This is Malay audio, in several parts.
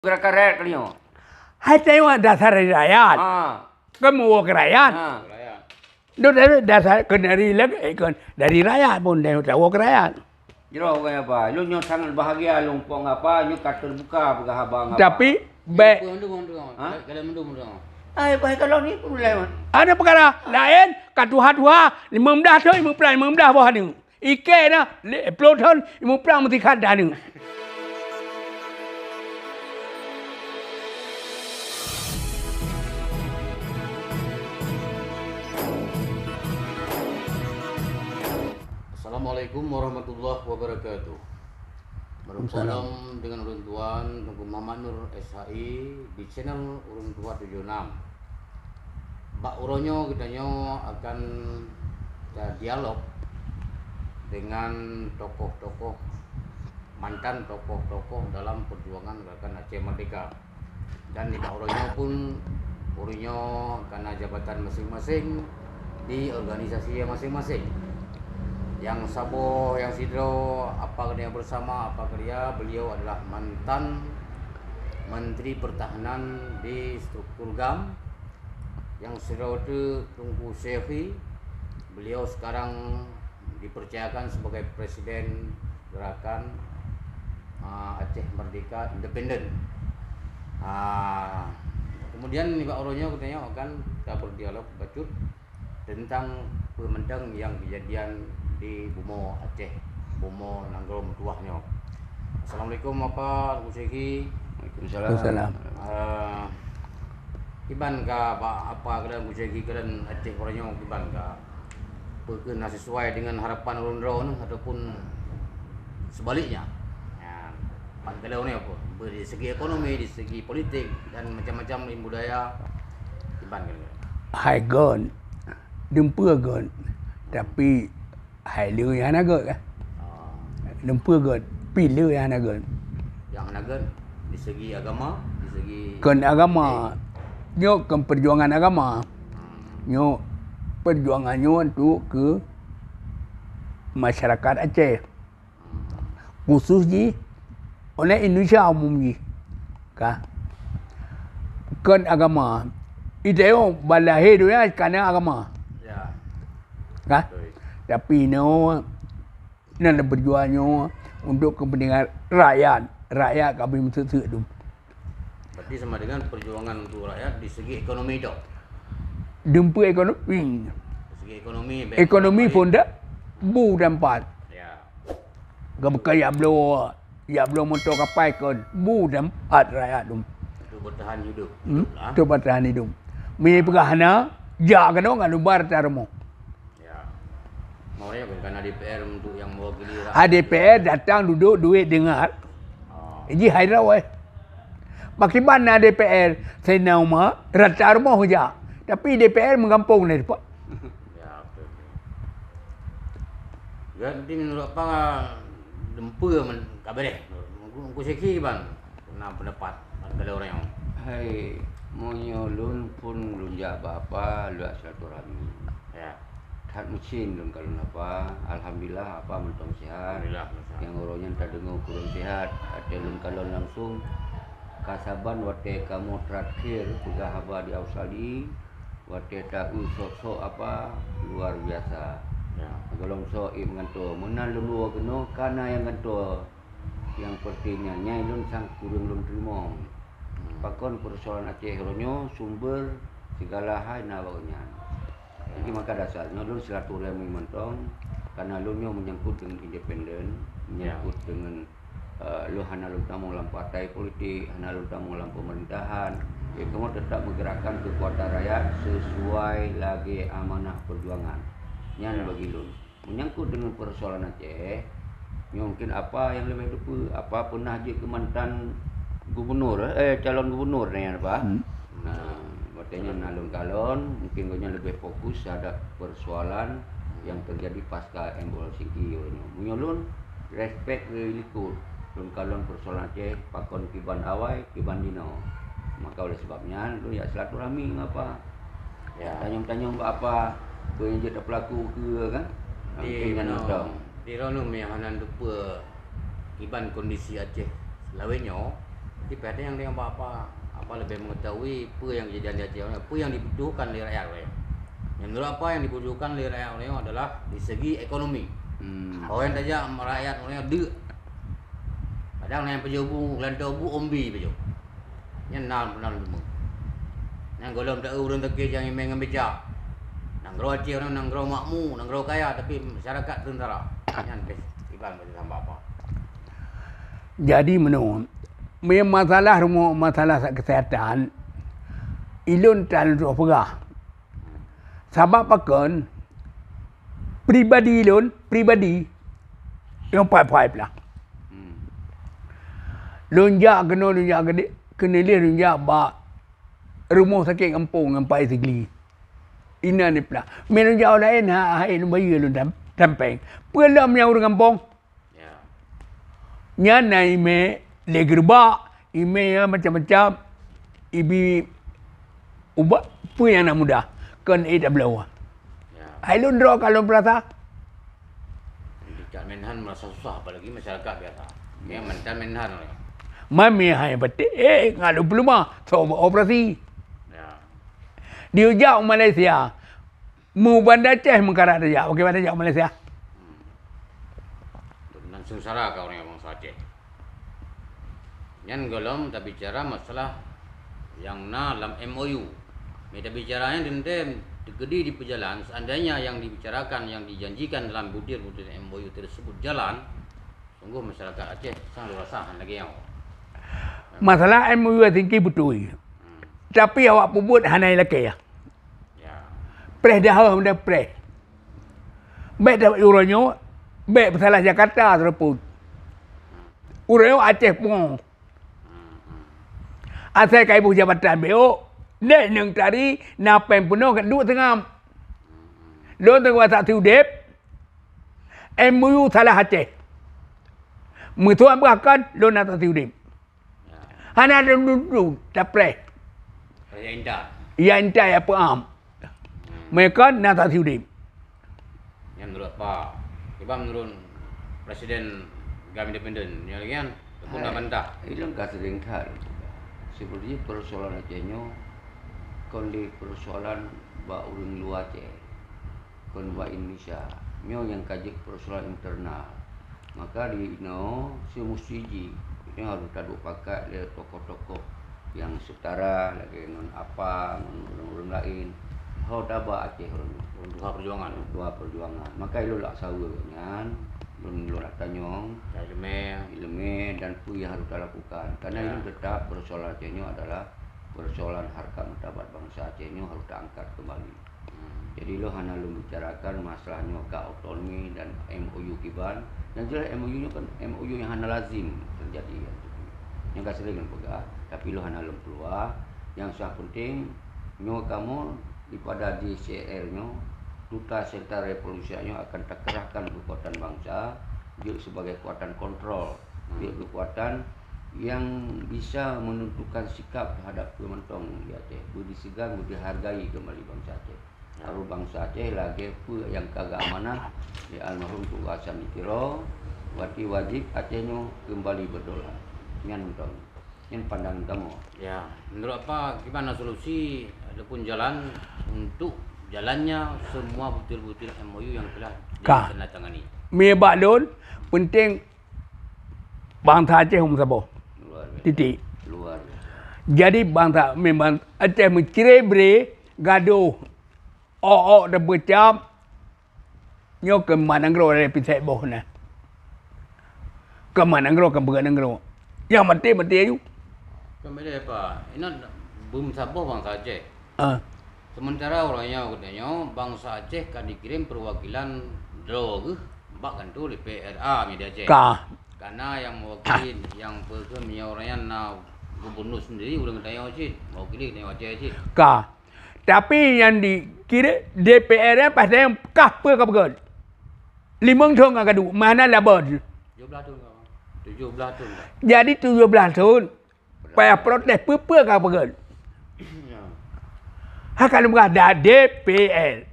Gerakan rakyat kalian. Hai tengok dasar rakyat. Kan mau ke rakyat. Itu dari dasar kan dari kan dari rakyat pun dari tahu ke rakyat. Jero kayak apa? Lu nyo sangat bahagia lu pong apa? Nyo kat terbuka pegah abang apa? Tapi baik. Baik kalau ni pun lain. Ada perkara lain kat tuha-tuha 15 tu 15 bawah ni. Ike na ploton 15 mesti kada ni. Assalamualaikum warahmatullahi wabarakatuh. Bersalam dengan Urun Tuan Tengku Muhammad Nur SHI di channel Urun Tua 76. Mbak Uronyo kitanya akan dialog dengan tokoh-tokoh mantan tokoh-tokoh dalam perjuangan gerakan Aceh Merdeka. Dan di Mbak Uronyo pun Uronyo karena jabatan masing-masing di organisasi yang masing-masing. Yang Sabo, yang Sidro, apa kerja bersama, apa kerja, beliau adalah mantan Menteri Pertahanan di struktur GAM. Yang Sidro itu Tunku Syekhi, beliau sekarang dipercayakan sebagai Presiden Gerakan Aceh Merdeka Independen. Kemudian Pak Uronyo katanya akan kita berdialog bacut tentang pemendang yang kejadian di Bumo Aceh, Bumo Nanggrom tuahnya. Assalamualaikum Bapak Syekhi. Waalaikumsalam. Kiban ka apa keadaan Syekhi keadaan Aceh orangnya kiban ka berkena sesuai dengan harapan ulun ataupun sebaliknya. Ya, pan kalau ni apa? Dari segi ekonomi, dari segi politik dan macam-macam budaya kiban kira. Hai gon. Dempa gon. Tapi hai lu yang naga kan. Dempa gon. Pilih yang naga. Yang naga di segi agama, di segi kan agama. Nyo kan perjuangan agama. Nyo perjuangannya untuk ke masyarakat Aceh. Khusus ji oleh Indonesia umum ji. Kan agama. Itu balahir dia kerana agama. ya. Kan? Tapi nak berjuangnya untuk kepentingan rakyat. Rakyat kami mesti tu. Berarti sama dengan perjuangan untuk rakyat di segi ekonomi dok. Dempa ekonomi. Di segi ekonomi. Ekonomi pun dah bu tempat. Ya. Gabka ya belum motor kapal kan bu tempat rakyat tu. Itu bertahan hidup. Tu bertahan hidup. Mi pergahana ja kan orang lubar tarmo. Ya. Maunya kan karena DPR untuk yang mewakili rakyat. DPR datang duduk duit dengar. Ini hairau Bagaimana DPR saya nama rata rumah saja. Tapi DPR mengampung ni pak. Ya, betul. Jadi menurut apa dempa kabar deh. Aku Syekhi bang. Pernah pendapat ada orang yang Hai, monyo lun pun lun ja apa lu silaturahmi. ya. Tak mesin lun kalau apa, alhamdulillah apa mentong sehat. Alhamdulillah. Yang orangnya tak dengar kurang sehat, ada lun kalau langsung kasaban wate kamu terakhir tiga haba di Australia, wate tahu sok-sok apa luar biasa. Ya. Kalau sok menganto, mana lulu keno karena yang kanto yang pertinya nyai lun sang kurang lun terima. Pakon persoalan Aceh ronyo sumber segala hal na baunya. Jadi maka dasarnya lun silaturahmi mentong karena lunyo menyangkut dengan independen, menyangkut dengan lu hana lu tamu dalam partai politik, hana lu tamu dalam pemerintahan. Kamu tetap menggerakkan kekuatan rakyat sesuai lagi amanah perjuangan. Yang bagi lu menyangkut dengan persoalan Aceh, mungkin apa yang lebih lupa, apa pernah je ke mantan gubernur, calon gubernur ni apa? Nah, katanya nalun kalon, mungkin gonya lebih fokus terhadap persoalan yang terjadi pasca embol Singki. Menyolun respect likur. Lun kalon persoalan Aceh, pakon kiban awai, kiban dino. Maka oleh sebabnya lu ya silaturahmi apa? Ya, tanya-tanya apa? Kau yang jadi pelaku ke kan? Di Ronum yang hanan lupa kiban kondisi Aceh lawenyo Jadi pada yang dia apa lebih mengetahui apa yang kejadian di Aceh, apa yang dibutuhkan oleh rakyat Oreo. Menurut apa yang dibutuhkan oleh rakyat Oreo adalah di segi ekonomi. Orang saja rakyat Oreo dek. Kadang yang pejobu, lantai bu ombi pejob. Yang nal semua. Yang golong tak urun tak yang imeng ngambeja. Nanggro Aceh orang nanggro makmu, nanggro kaya tapi masyarakat tentara. Yang iban macam sama apa. Jadi menurut masalah kesihatan ilun tak untuk perah. Sebab pakan pribadi yang pai-pai pula. Lunjak kena lunjak ba rumah sakit kampung yang pai segli. Ina ni pula. Melunjak lain hai bayi lun tampeng. Pelam yang orang kampung. Ya. Nyana ime legerbak, ime ya macam-macam. Ibi ubat apa yang nak mudah. Kan tak belau. Ya. Hai lun draw kalau berasa. Dekat Menhan merasa susah apalagi masyarakat biasa. Ya mentan Menhan. Mami hai betul. Ngalu belum so operasi. Ya. Di ujak Malaysia. Mu Bandar Aceh mengkarat dia. Okey Bandar Aceh Malaysia. Dan sengsara kau orang bangsa Aceh. Yang golong tak bicara masalah yang dalam MOU. Kita bicaranya tentang terjadi di perjalanan. Seandainya yang dibicarakan, yang dijanjikan dalam butir-butir MOU tersebut jalan, sungguh masyarakat Aceh sangat rasahan lagi yang. Masalah MOU tinggi betul. Tapi awak pun hanai laki ya. Ya. Preh dah benda preh. Baik dapat uranyo, baik masalah Jakarta terpun. Uranyo Aceh pun. Asal kai ibu jabatan BO, nek nang tadi napen penuh kat duk tengah. Lo tengah tak tiudep. MOU salah Aceh. Mutuan berakan lo nak tak tiudep. Hana dulu tak preh. Raya Indah. Ya entah apa am. Mereka nak tak tiudep. Yang menurut Pak, Iba menurut Presiden Gam Independen, yang lagi kan, pun dah bantah. Ilang kasering hal. Sebenarnya persoalan Acehnya kondi persoalan ba urang luar Aceh. Kon ba Indonesia. Mio yang kaji persoalan internal. Maka di semustiji ini harus tadu pakai dia tokoh-tokoh yang setara lagi dengan apa orang lain. Hau daba Aceh orang dua perjuangan. Maka itu lah sawa kan. Lu nak tanyong ilmu dan apa yang harus dilakukan. Karena ini tetap persoalan Acehnya adalah persoalan harkat martabat bangsa Acehnya harus diangkat kembali. Jadi lo hanya lo bicarakan masalahnya ke autonomi dan MOU Kiban. Yang jelas MOU-nya kan MOU yang hanya lazim terjadi. Yang tak sering pegang. Tapi lo hanya lo keluar. Yang sangat penting nyo kamu daripada DCR-nya Duta Serta Revolusinya akan terkerahkan kekuatan bangsa dia sebagai kekuatan kontrol, dia kekuatan yang bisa menentukan sikap terhadap pementong di Aceh. Budi segan, budi hargai kembali bangsa Aceh. Kalau bangsa Aceh lagi apa yang kagak amanah di almarhum Tun Hasan Dikiro, berarti wajib Acehnya kembali berdoa. Yang nonton, yang pandangan kamu. Ya, menurut apa gimana solusi ataupun jalan untuk jalannya semua butir-butir MOU yang telah ditandatangani. Mebak lon penting bangsa Aceh sabar. Titik. Luar. Jadi bangsa memang Aceh menciri beri gaduh. Dah bercam. Nyo ke Manangro dari pisai boh na. Ke Manangro ke Beganangro. Yang mati ayu. Kembali apa? Ini belum sabar bangsa Aceh. Sementara orangnya katanya bangsa Aceh kan dikirim perwakilan drog bahkan tu di PRA media Aceh. Karena yang mewakili yang perkemnya orangnya na gubernur sendiri udah katanya Aceh, mewakili katanya Aceh. Tapi yang dikira DPR pasal yang kah perkara. Limang tahun agak dulu. Mana labor? 17 tahun. 17 tahun. Jadi 17 tahun. Payah protes perkara. Kalau berada DPL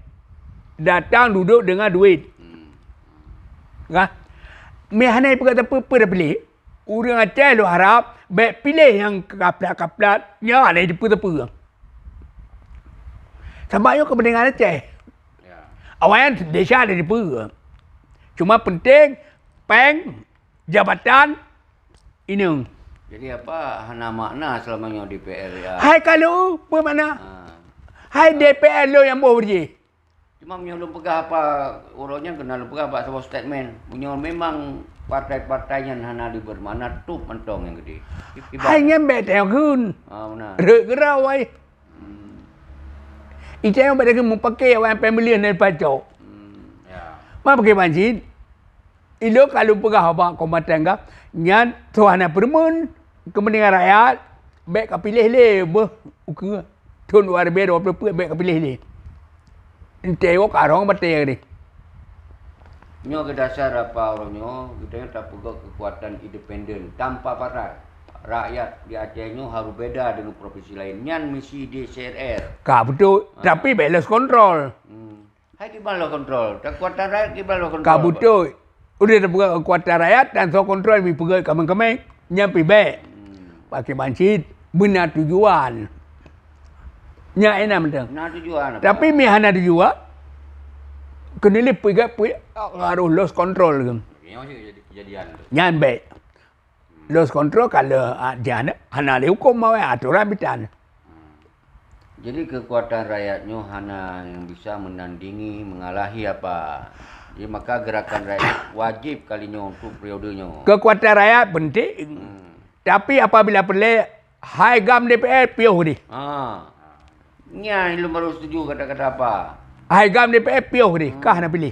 datang duduk dengan duit. Kan? Mehana perkata apa dah beli. orang Aceh lu harap baik pilih yang kaplat-kaplat nya ada di tepu-tepu. Sebab yo kepentingan Aceh. Ya. Awalnya desa ada di tepu. Cuma penting peng jabatan ini. Jadi apa hana makna selamanya DPR ya? Hai kalau apa mana? Ha. Hai DPR lo yang boleh beri. Cuma punya lu pegah apa urutnya kena lu pegah apa sebuah statement. Punya memang partai-partainya hana di bermana tup mentong yang gede. Hai nyambe teo kun. Benar. Rek gerau ai. Itu yang pada kamu pakai orang pembelian dari pacok. Ya. Ma pakai banjir. Ilo kalau pegah apa kombatan ka, nyan tuana permun kepentingan rakyat, baik kapilih le beh ukur. Tun luar biasa 20 baik kapilih le. Ente wak arong batai ni. Nyo ke dasar apa orangnya, kita tak pegang kekuatan independen tanpa partai. Rakyat di Aceh nyo harus beda dengan provinsi lain. Nyan misi DCRR. Ka betul, tapi balance control. Hai kibal lo kontrol. Kekuatan rakyat kibal lo kontrol. Ka betul. Udah ada pegang kekuatan rakyat dan so kontrol mi pegang kameng-kameng nyampi baik. Pakai banjir benar tujuan. Nya enak betul. Nah tujuan apa? Tapi mi hana tujuan. Kena lipui harus lost control kan. Ini masih kejadian tu. Nyan baik. Lost control kalau jangan hana dihukum mau aturan bitan. Jadi kekuatan rakyatnya hana yang bisa menandingi, mengalahi apa. Jadi maka gerakan rakyat wajib kalinya untuk periodenya. Kekuatan rakyat penting. Tapi apabila perlu high gam DPR piuh ni. Nya lu baru setuju kata-kata apa? High gam DPR piuh ni. Kah nak pilih.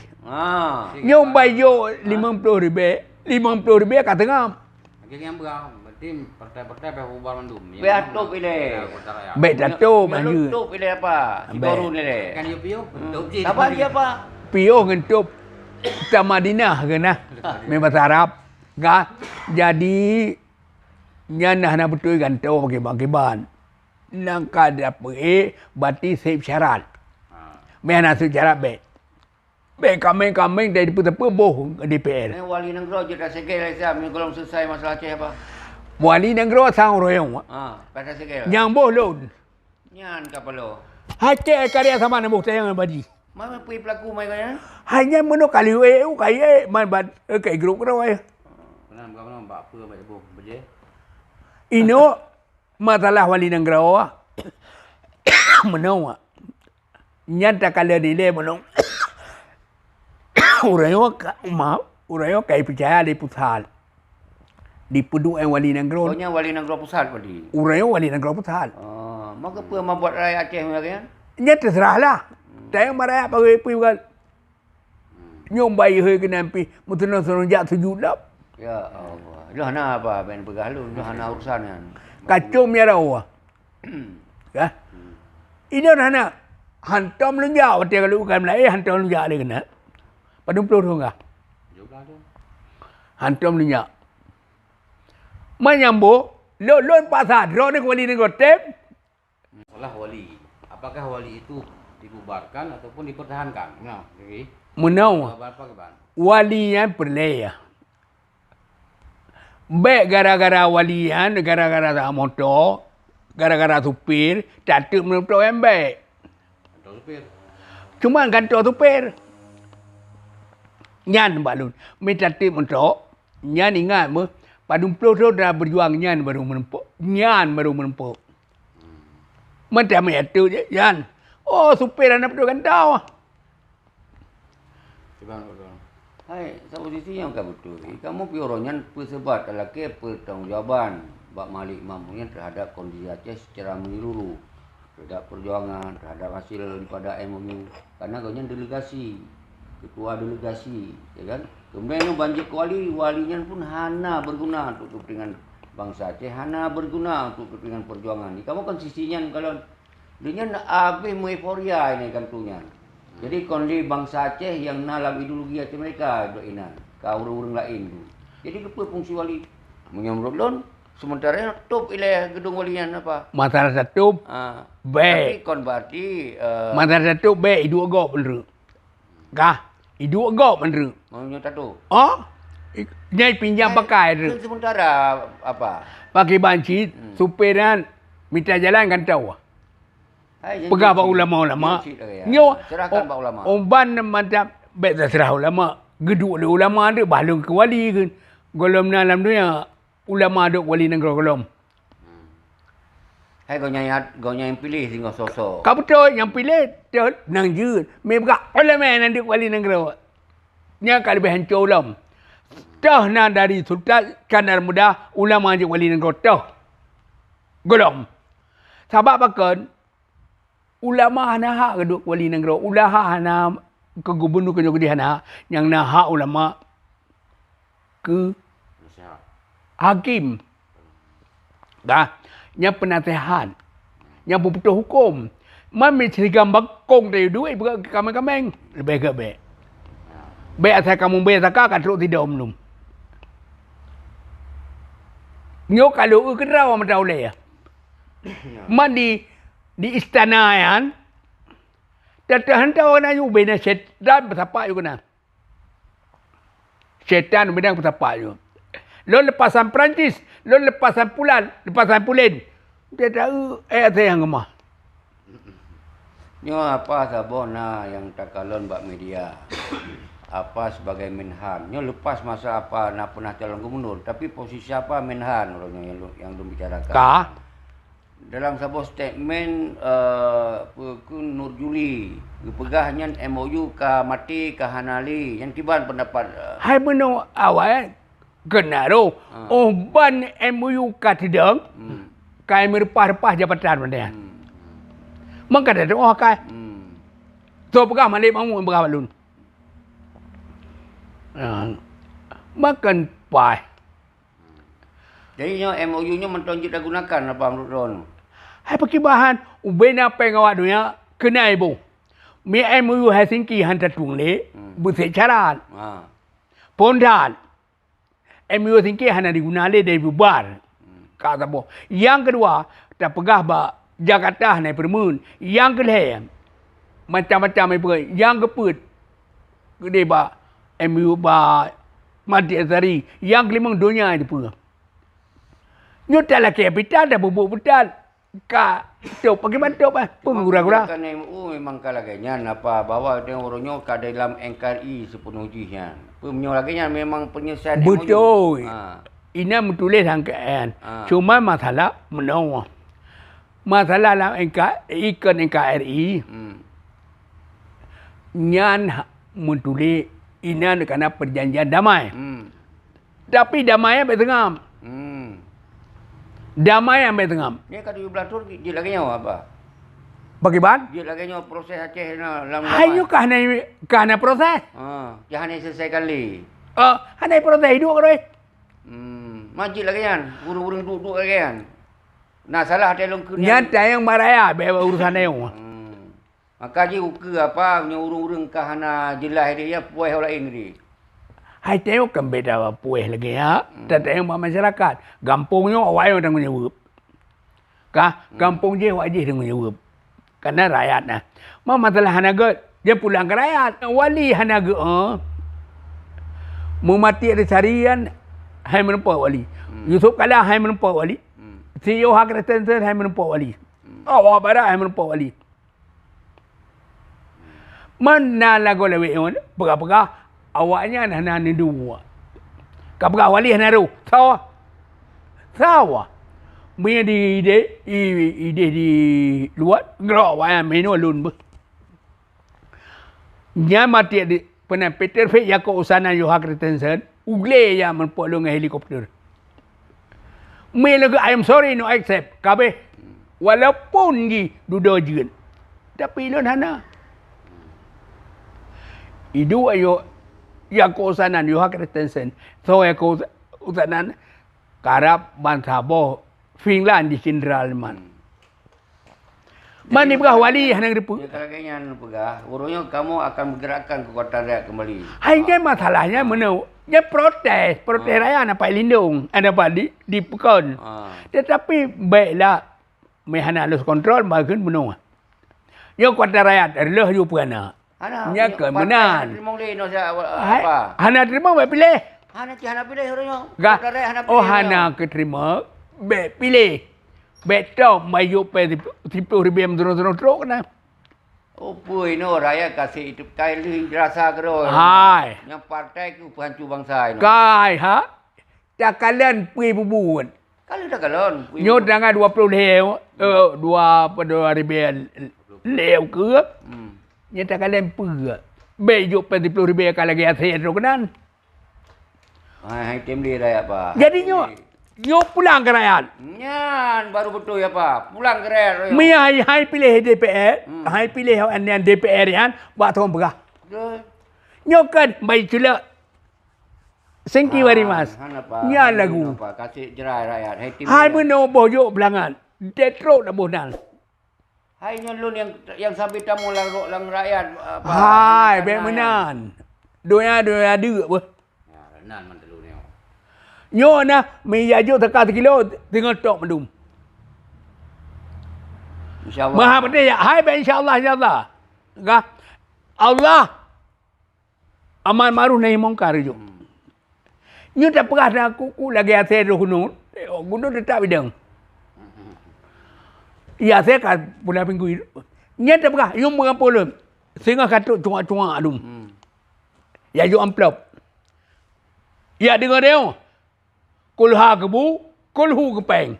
Nyom bayo 50 ribu kat tengah. Lagi yang berang, berarti partai-partai berubah mandum. Biar tu pilih. Baik dato Lu maju. tu pilih apa? Si baru ni le. Kan dia piu, tup je. Apa dia apa? Piuh ngentup Tamadinah kena. Memang Arab. Kah? Jadi nyanah nak betul gantung bagi-bagiban. Nang kada pe bati sip syarat. Mena sip syarat baik. Baik kambing-kambing dari tepu-tepu boh DPR. Wali negara je dah segel saya belum selesai masalah Aceh apa. Wali negara sang royong. Pasal segel. Yang boh lon. Nyan kapal lo. Aceh karya sama nak bukti yang badi. Mana pergi pelaku mai kan? Hanya meno kali kai man bad kai grup kau ai. Kenapa bukan mbak apa baik boh, beje. Ino masalah wali negara. Menau. Nyata kala ni le menau. Orang kai percaya di pusat. Di pedu yang wali negara. Pokoknya wali negara pusat tadi. Orang wali negara pusat. Maka apa yang buat rakyat Aceh kan? Nya terserahlah. Tayang marah pakai pergi kan. Nyom bayi he kena pi mutuna sonjak sujud dah. Ya Allah. Dah nak apa ben pegah lu, dah nak urusan kan. Kacau mi rawa. Ya. Ini nak hantam lu jauh dia kalau bukan Melayu hantam lu jauh dia kena. Padum pelur enggak? Juga tu. Hantam lu jauh. Menyambu lon pasar ro ni wali negara tem. Masalah wali. Apakah wali itu dibubarkan ataupun dipertahankan? Nah, jadi Menau. apa ke ban? Wali yang perlaya. Baik gara-gara walian, gara-gara tak motor, gara-gara supir, tak menentu yang baik. Betul supir. Cuma kantor supir. Nyan balun. Minta tip mentok. Nyan ingat me. Padum peluru dah berjuang nyan baru menempuk. Nyan baru menempuk. Macam itu je. Nyan. Oh supir anak betul kantor. Coba betul. Hai, posisi yang kan betul. Kamu piorongnya persebat lelaki pertanggungjawaban Bak Malik Mamunya terhadap kondisi Aceh secara menyeluruh. Terhadap perjuangan, terhadap hasil daripada MOU. Karena kau delegasi, ketua delegasi, ya kan? Kemudian yang banjir wali, walinya pun hana berguna untuk kepentingan bangsa Aceh, hana berguna untuk kepentingan perjuangan. Kamu kan sisinya kalau dia nak habis euforia ini kan tunya. Jadi kondisi bangsa Aceh yang nalam ideologi Aceh mereka doinan, kau orang lain tu. Jadi apa fungsi wali? Menyamrut lon, sementara top ilah gedung walian apa? Masalah satu baik. Tapi kon berarti Masalah satu baik hidup agak bener. Kah? Hidup agak bener. maunya tato. Oh? Nyai pinjam pakai tu. Sementara apa? Pakai banci, supiran minta jalan kan tahu. Hai, Pegah pak ulama-ulama. Nyo serahkan pak ulama. Omban macam baik terserah ulama. Geduk le ulama ada balung ke wali ke. Golom dalam dunia ulama ada wali negara golom. Hai kau nyai pilih tinggal sosok. Kau betul yang pilih dia nang je. Mereka ulama nanti wali negara. Nya kalau lebih hancur ulam. Dah na dari Sultan Kandar Muda ulama je wali negara dah. Golom. Sebab apa ulama hana hak keduk wali negara. Ulama hana ke gubernur ke jadi hana yang na hak ulama ke hakim. Dah, yang penasihat, yang pembentuk hukum. Mami cerita bakong dari duit ke kameng-kameng lebih ke baik. Baik asal kamu baik tak akan teruk tidak omnum. Nyo kalau kerau macam boleh ya. Mandi di istana yan. Tatahan tahu na yung bina setan betapa yung na. Setan bina betapa yung. Lo lepasan Perancis, lo lepasan Pulin. Dia tahu ada yang gemah. Nyo apa sabona yang takalon bak media. Apa sebagai menhan. Nyo lepas masa apa nak pernah calon gubernur, tapi posisi apa menhan orangnya yang bicarakan. Kah? Dalam sebuah statement Nur Juli pegahnya MOU ka mati ka Hanali yang tiban pendapat Hai beno awal kenaro ban MOU ka tidang kai merpah-repah jabatan mana maka ada kai tu pegah malik mamu pegah balun makan pai jadi MOU-nya mentonjit dah gunakan apa menurut Ron? Hai pakai bahan ubena pengawat dunia kena ibu. Mi MOU Helsinki hantar tungle bersecaran. Pondan. MOU Helsinki hanya digunakan dari bubar. Kata boh. Yang kedua, tak pegah ba Jakarta naik permun. Yang kedua, macam-macam ibu. Yang keput, gede ba MOU ba Mati Asari. Yang kelima dunia itu pun. Nyo tak lah kapital dah bubuk betal. Ka tok pakai bantuk ah. Pengurang-urang. Kan MU memang kalaganya apa bawa dia orangnya ka dalam NKRI sepenuhnya. Pemnyo laginya memang penyelesaian MOU. Betul. Ini menulis angkaan. Cuma masalah menawar. Masalah dalam ikon NKRI. Nyan menulis ini kerana perjanjian damai. Tapi damai apa tengam? Damai ambil tengam. Ni kat 17 tu dia lagi nyawa apa? Bagaimana? Dia lagi nyawa proses Aceh na dalam Hayu kahana proses. Jangan selesaikan li. Hanai proses hidup keroi. Majid lagi kan, urung-urung duduk lagi kan. Nah salah telong ke Nyata yang maraya be urusan dia. Maka ji uke apa punya urung-urung kahana jelas dia puai lain ni. Hai tengok kan beda puih lagi ya. Dan tengok masyarakat. Gampungnya awak yang tanggung jawab. Kah? Kampung je awak je tanggung jawab. Karena rakyat nah. Masalah hanaga dia pulang ke rakyat. Wali hanaga memati ada carian hai menempa wali. Yusuf Kala hai menempa wali. CEO Hak Retention hai menempa wali. Awak barat hai menempa wali. Mana lagu lewe on? Pegah-pegah awaknya hana dua. Kapag wali hana ro. Sawa. Punya di ide di luar ngro wa meno lun bu. Nya mati di pernah Peter Fe yako usana yo hak retention ugle ya menpolong helikopter. Melo I am sorry no accept kabe. Walaupun di dudojen. Tapi lon hana. Idu ayo yako usanan yo hak retention. So yako usanan karab bansabo Finland di Jenderal man. Mani pegah wali hanang ripu. Ya kalaganya pegah, urungnya kamu akan menggerakkan kekuatan rakyat kembali. Hanya masalahnya mana? Dia protes rakyat apa lindung, ada apa di pekon. Tetapi baiklah mehana los kontrol bagun menua. Yo kekuatan rakyat adalah yo pegana. Nya kemenan. Terima kasih apa? Hana terima baik pilih. hana pilih orangnya. Gah. Dari hana pilih. Oh hana keterima. Bek pilih. Bek tau mayu pe tipu ribem terus kena. Oh puy no raya kasih itu kai lu rasa kero. Hai. Yang partai ku pancu bangsa ini. Kai ha. Cakalan pui bubun. Kali dah kalon. Nyot dengan 20 lew. 2 ribu lew ke. Nyata kalian pui. Bek pe tipu ribem kalau lagi asyik terus kena. Hai tim dia raya apa? Jadi nyok pulang ke rakyat. Nyan baru betul ya Pak. Pulang ke rakyat. Mia hai pilih DPR, hai pilih yang DPR yan, buat thom berah. Nyok kan baik cula. Thank you very much. Nya lagu. Kasih jerai rakyat. Hai tim. Hai beno boyo belangan. Detro dah bonal. Hai nyalun yang sampai tamu lang rakyat. Hai baik menan. Doya dua apa? Ya, nan man telu ni. Nyo na mi yajo teka kilo tengok tok mendum. InsyaAllah. Maha pedih ya. Hai baik insyaallah. Gah. Allah aman ma'ruf nahi mungkar jo. Nyo tak pernah dah ku lagi ate do gunung. Gunung tetap bidang. Ya saya kat bulan minggu itu. Nyo tak pernah yung mga polom. Sehingga katuk cunga-cunga adum. Ya jo amplop. Ya dengar dia. Kulha kebu, kulhu kepeng.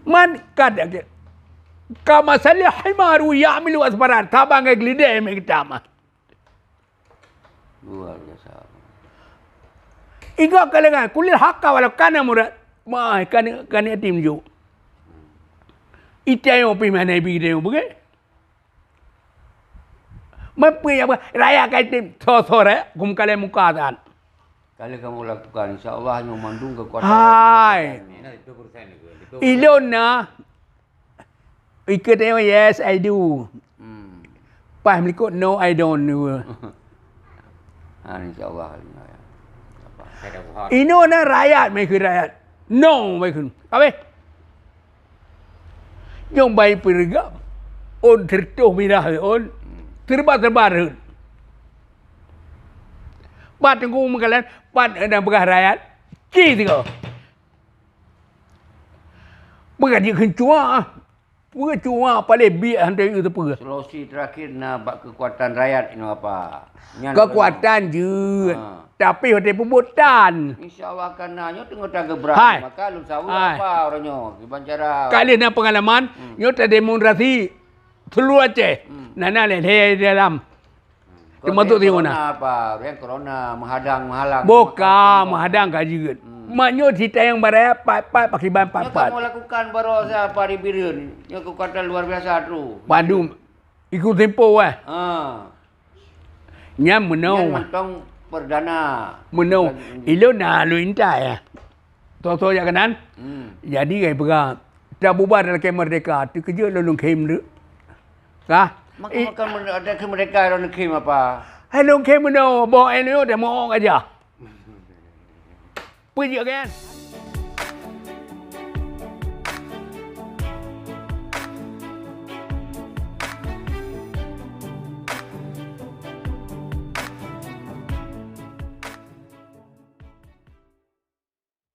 Man kada ke. Kama salih himaru ya'milu asbaran. Tabang ke glide me kitama. Luar biasa. Igo kalengan kulir hakka wala kana murad. Ma kan tim jo. Itayo pi mana bi de buge. Mampu ya raya kai tim thore gum kale mukadan. Kali kamu lakukan, insyaAllah hanya mandung kekuatan. Hai. Itu perusahaan itu. Ilon na. Ikut dia yes I do. Pas melikut no I don't do. InsyaAllah. Saya dah buat. Ino na rakyat maiคือ rakyat. No mai คือ Apa? Yang baik perga. On tertuh mirah on. Terbar. Bat tengku mengkalan bat ada begah rakyat. Ki tengok. Begah dia kencua. Begah cua paling biak hantar itu pega. Solusi terakhir nak bak kekuatan rakyat ini apa? Kekuatan je. Tapi hotel pembuatan. InsyaAllah karena tengok tak gerak. Hai. Maka lu tahu apa orangnya. Gibancara. Kali nak pengalaman, nyota demonstrasi seluruh Aceh. Nana le dalam. Termasuk tengok na. Apa? Yang corona menghalang. Boka menghadang kaji. Maknyo cerita yang baraya pat pakai ban Yang pat. kamu lakukan baru apa di Birun. Yang kekuatan luar biasa tu. Padu ikut tempo wah. Nyam Yang menau. mentong perdana. Menau. Ilo na lu intai ya. Tok ya kanan. Jadi kai pega. Dah bubar dalam merdeka. Tu kerja lolong kem tu. Kah? Maka ada ke mereka orang negeri apa? Hello kem menau. Bawa eno dah mau aja. Pergi kan?